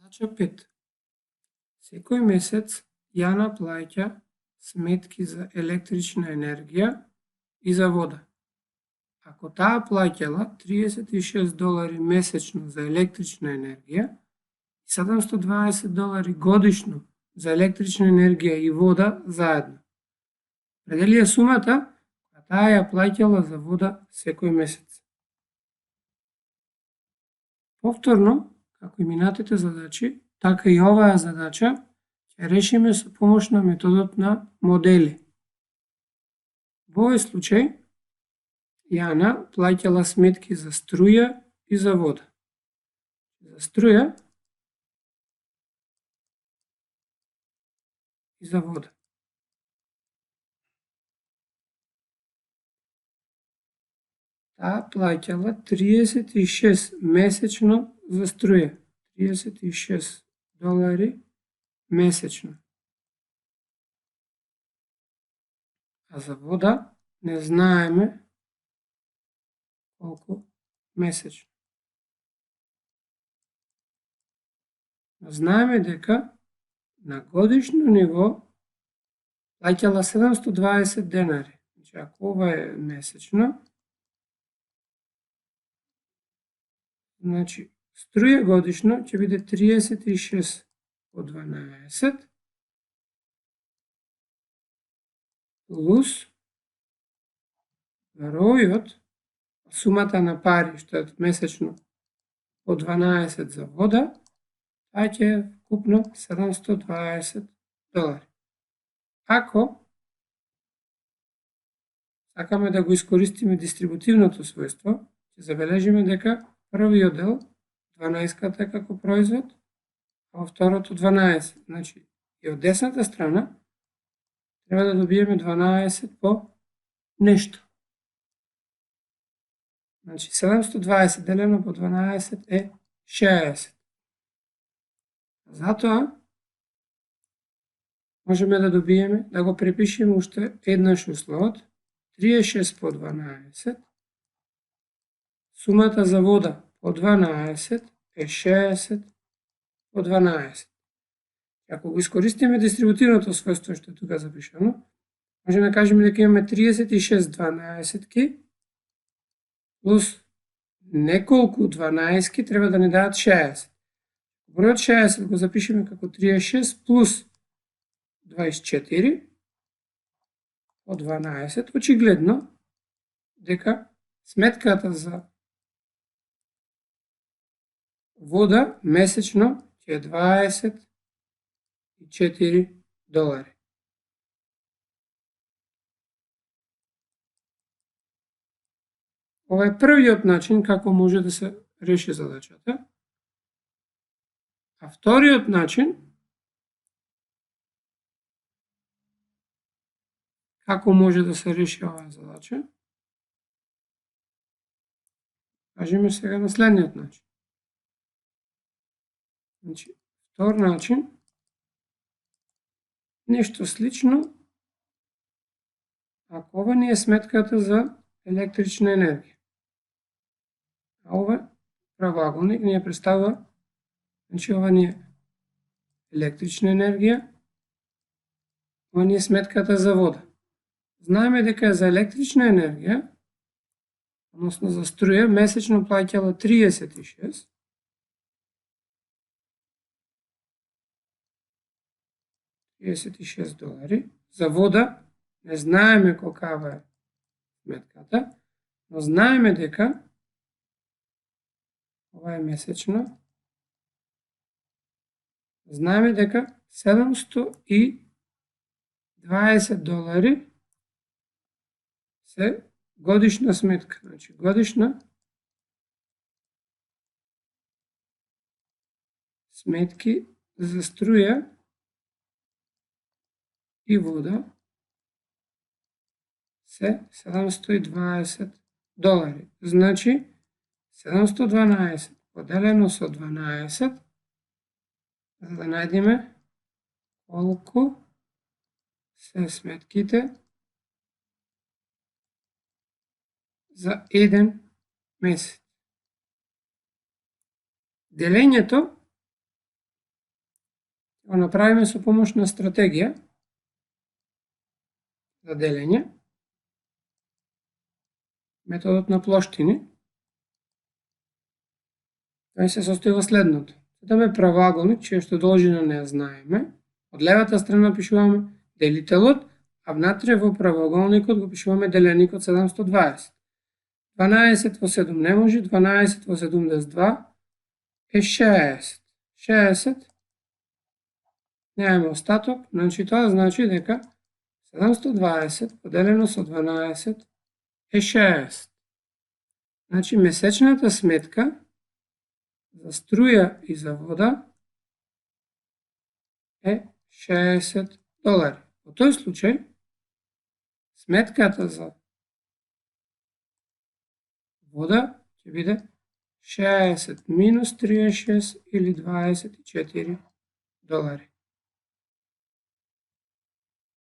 Задача 5. Секој месец Јана плаќа сметки за електрична енергија и за вода. Ако таа плаќала $36 месечно за електрична енергија и $720 годишно за електрична енергија и вода заедно, предели ја сумата која таа ја плаќала за вода секој месец. Повторно, како и минатите задачи, така и оваа задача ќе решиме со помош на методот на модели. Во овој случај, Јана плаќала сметки за струја и за вода. За струја и за вода. Таа плаќала 36 месечно за струја. $36 месечно. А за вода не знаеме колку месечно. Но знаеме дека на годишно ниво плаќала 720 денари. Значи, ако ова е месечно, значи струја годишно ќе биде 36 по 12 плюс бројот, сумата на пари што е месечно по 12 за вода, тоа ќе е вкупно $720. Ако сакаме да го искористиме дистрибутивното својство, ќе забележиме дека првиот дел 12-ката е како производ, а во второто 12. Значи, и од десната страна треба да добиеме 12 по нешто. Значи, 720 делено по 12 е 60. Затоа, можеме да добиеме, да го препишеме уште еднаш условот, 36 по 12, сумата за вода по 12 е 60 по 12. Ако го искористиме дистрибутивното својство што е тука запишано, можеме да кажеме дека имаме 36 12-ки плюс неколку 12-ки треба да ни дадат 60. Бројот 60 го запишеме како 36 плюс 24 по 12, очигледно дека сметката за вода месечно ќе е $24. Ова е првиот начин како може да се реши задачата. А вториот начин како може да се реши оваа задача, кажеме сега на следниот начин. Значи, втор начин, нешто слично, ако ова ни е сметката за електрична енергија. А ова правоаголник ни ја представува, значи ова ни е електрична енергија, ова ни е сметката за вода. Знаеме дека за електрична енергија, односно за струја, месечно плаќала 36, $36. За вода не знаеме колкава е сметката, но знаеме дека ова е месечно. Знаеме дека $720 се годишна сметка. Значи, годишна сметки за струја и вода се $720. Значи, 712 поделено со 12, за да најдеме колку се сметките за еден месец. Делењето Го направиме со помош на стратегија за делење. Методот на плоштини. Тој се состои во следното. Имаме правоаголник, чија што должина не ја знаеме. Од левата страна пишуваме делителот, а внатре во правоаголникот го пишуваме деленикот 720. 12 во 7 не може, 12 во 72 е 60. 60. Немаме остаток, значи тоа значи дека 720 поделено со 12 е 60. Значи месечната сметка за струја и за вода е $60. Во тој случај, сметката за вода ќе биде 60 минус 36 или $24.